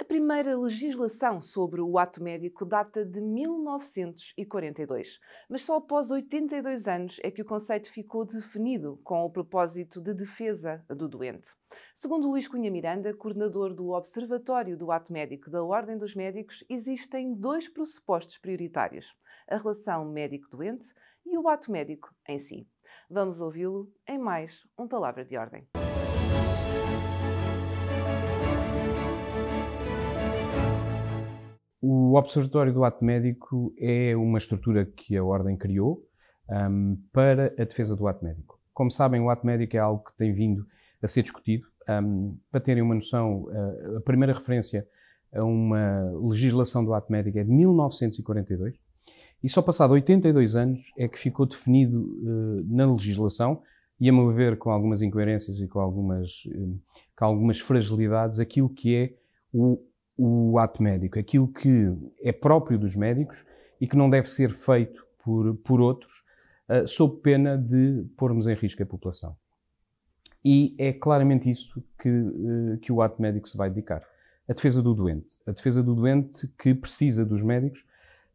A primeira legislação sobre o ato médico data de 1942, mas só após 82 anos é que o conceito ficou definido com o propósito de defesa do doente. Segundo Luís Cunha Miranda, coordenador do Observatório do Ato Médico da Ordem dos Médicos, existem dois pressupostos prioritários: a relação médico-doente e o ato médico em si. Vamos ouvi-lo em mais um Palavra de Ordem. O Observatório do Ato Médico é uma estrutura que a Ordem criou para a defesa do ato médico. Como sabem, o ato médico é algo que tem vindo a ser discutido. Para terem uma noção, a primeira referência a uma legislação do ato médico é de 1942 e só passado 82 anos é que ficou definido na legislação, e a meu ver com algumas incoerências e com algumas fragilidades, aquilo que é o ato médico, aquilo que é próprio dos médicos e que não deve ser feito por outros, sob pena de pormos em risco a população. E é claramente isso que o ato médico se vai dedicar. A defesa do doente. A defesa do doente que precisa dos médicos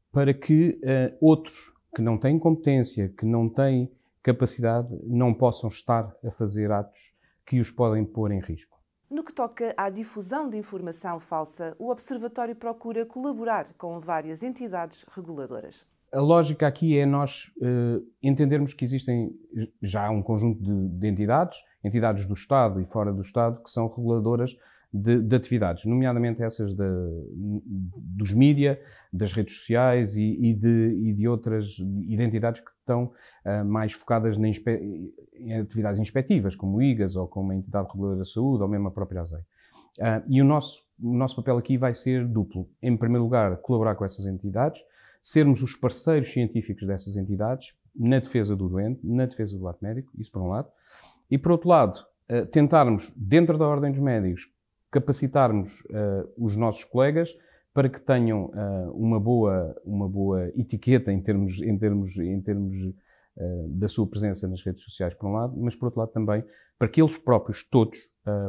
para que outros que não têm competência, que não têm capacidade, não possam estar a fazer atos que os podem pôr em risco. No que toca à difusão de informação falsa, o Observatório procura colaborar com várias entidades reguladoras. A lógica aqui é nós entendermos que existem já um conjunto de entidades do Estado e fora do Estado, que são reguladoras de atividades, nomeadamente essas dos mídia, das redes sociais e de outras entidades que estão mais focadas em atividades inspectivas, como o IGAS, ou como a Entidade Reguladora da Saúde, ou mesmo a própria ASEI. E o nosso papel aqui vai ser duplo. Em primeiro lugar, colaborar com essas entidades, sermos os parceiros científicos dessas entidades na defesa do doente, na defesa do ato médico, isso por um lado. E por outro lado, tentarmos, dentro da Ordem dos Médicos, capacitarmos os nossos colegas para que tenham uma boa etiqueta em termos da sua presença nas redes sociais, por um lado, mas por outro lado também para que eles próprios todos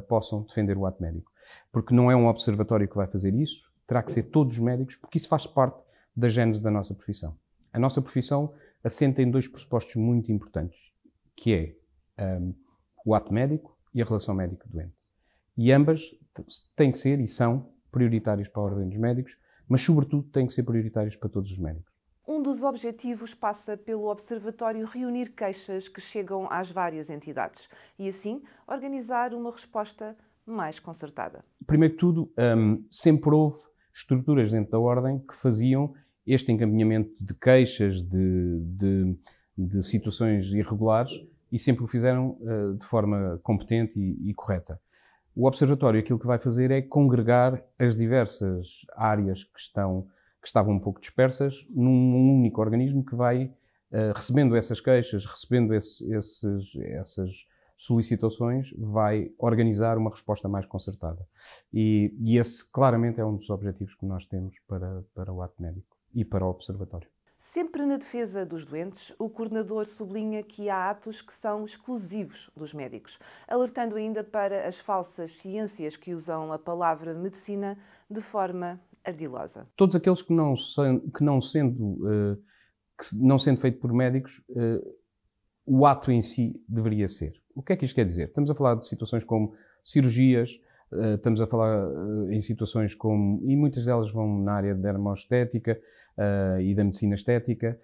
possam defender o ato médico. Porque não é um observatório que vai fazer isso, terá que ser todos os médicos, porque isso faz parte da gênese da nossa profissão. A nossa profissão assenta em dois pressupostos muito importantes, que é o ato médico e a relação médico-doente. E ambas têm que ser e são prioritárias para a Ordem dos Médicos, mas sobretudo têm que ser prioritárias para todos os médicos. Um dos objetivos passa pelo Observatório reunir queixas que chegam às várias entidades e, assim, organizar uma resposta mais concertada. Primeiro que tudo, sempre houve estruturas dentro da Ordem que faziam este encaminhamento de queixas, de situações irregulares, e sempre o fizeram de forma competente e correta. O Observatório aquilo que vai fazer é congregar as diversas áreas que estavam um pouco dispersas num único organismo que vai, recebendo essas queixas, recebendo essas solicitações, vai organizar uma resposta mais concertada. E esse claramente é um dos objetivos que nós temos para o ato médico e para o Observatório. Sempre na defesa dos doentes, o coordenador sublinha que há atos que são exclusivos dos médicos, alertando ainda para as falsas ciências que usam a palavra medicina de forma ardilosa. Todos aqueles que não sendo feito por médicos, o ato em si deveria ser. O que é que isto quer dizer? Estamos a falar de situações como cirurgias, estamos a falar em situações como, e muitas delas vão na área da dermoestética e da medicina estética,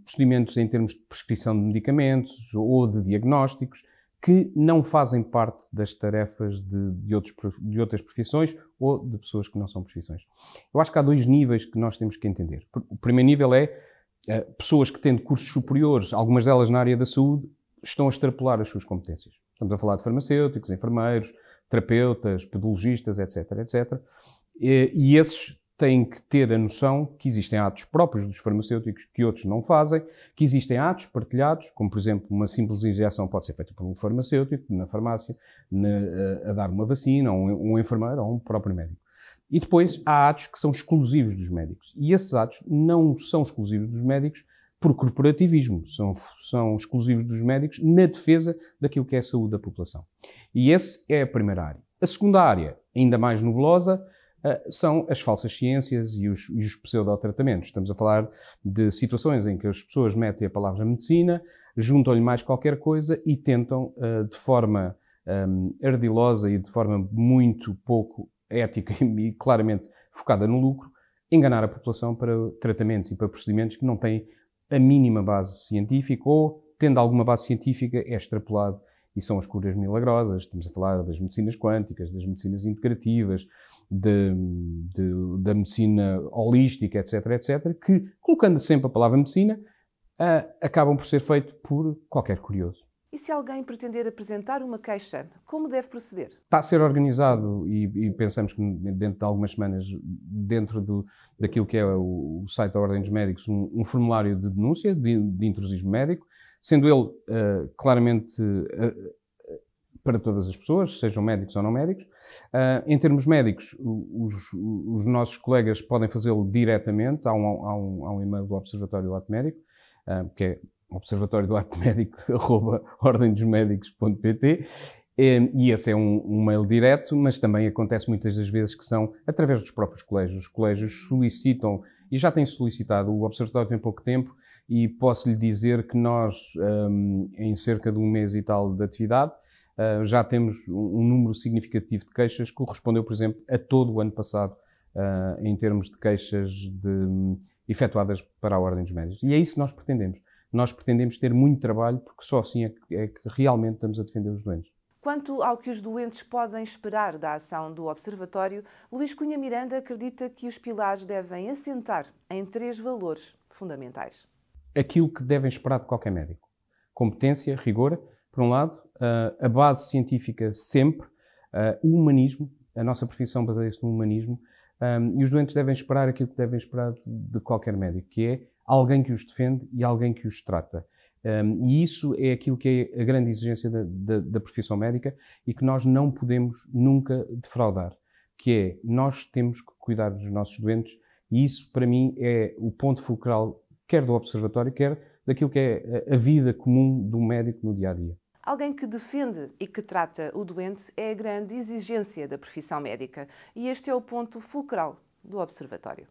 procedimentos em termos de prescrição de medicamentos ou de diagnósticos que não fazem parte das tarefas de outras profissões ou de pessoas que não são profissões. Eu acho que há dois níveis que nós temos que entender. O primeiro nível é pessoas que têm cursos superiores, algumas delas na área da saúde, estão a extrapolar as suas competências. Estamos a falar de farmacêuticos, enfermeiros, terapeutas, pedologistas, etc, etc. E esses têm que ter a noção que existem atos próprios dos farmacêuticos que outros não fazem, que existem atos partilhados, como por exemplo uma simples injeção pode ser feita por um farmacêutico na farmácia, a dar uma vacina, ou um enfermeiro ou um próprio médico. E depois há atos que são exclusivos dos médicos. E esses atos não são exclusivos dos médicos por corporativismo, são exclusivos dos médicos na defesa daquilo que é a saúde da população. E essa é a primeira área. A segunda área, ainda mais nebulosa, são as falsas ciências e os pseudotratamentos. Estamos a falar de situações em que as pessoas metem a palavra medicina, juntam-lhe mais qualquer coisa e tentam, de forma ardilosa e de forma muito pouco ética e claramente focada no lucro, enganar a população para tratamentos e para procedimentos que não têm a mínima base científica ou, tendo alguma base científica, é extrapolado e são as curas milagrosas. Estamos a falar das medicinas quânticas, das medicinas integrativas, da medicina holística, etc., etc., que, colocando sempre a palavra medicina, acabam por ser feito por qualquer curioso. E se alguém pretender apresentar uma queixa, como deve proceder? Está a ser organizado e pensamos que dentro de algumas semanas, dentro daquilo que é o site da Ordem dos Médicos, um formulário de denúncia de intrusismo médico, sendo ele claramente para todas as pessoas, sejam médicos ou não médicos. Em termos médicos, os nossos colegas podem fazê-lo diretamente. Há um e-mail do Observatório do Ato Médico, que é observatoriodoatomédico@ordemdosmedicos.pt, e esse é um mail direto, mas também acontece muitas das vezes que são através dos próprios colégios. Os colégios solicitam, e já têm solicitado, o Observatório tem pouco tempo, e posso-lhe dizer que nós, em cerca de um mês e tal de atividade, já temos um número significativo de queixas, que correspondeu, por exemplo, a todo o ano passado, em termos de queixas efetuadas para a Ordem dos Médicos. E é isso que nós pretendemos. Nós pretendemos ter muito trabalho, porque só assim é que realmente estamos a defender os doentes. Quanto ao que os doentes podem esperar da ação do Observatório, Luís Cunha Miranda acredita que os pilares devem assentar em 3 valores fundamentais. Aquilo que devem esperar de qualquer médico. Competência, rigor, por um lado, a base científica sempre, o humanismo, a nossa profissão baseia-se no humanismo, e os doentes devem esperar aquilo que devem esperar de qualquer médico, que é alguém que os defende e alguém que os trata. E isso é aquilo que é a grande exigência da profissão médica e que nós não podemos nunca defraudar, que é, nós temos que cuidar dos nossos doentes, e isso, para mim, é o ponto fulcral, quer do Observatório, quer daquilo que é a vida comum do médico no dia-a-dia. Alguém que defende e que trata o doente é a grande exigência da profissão médica, e este é o ponto fulcral do Observatório.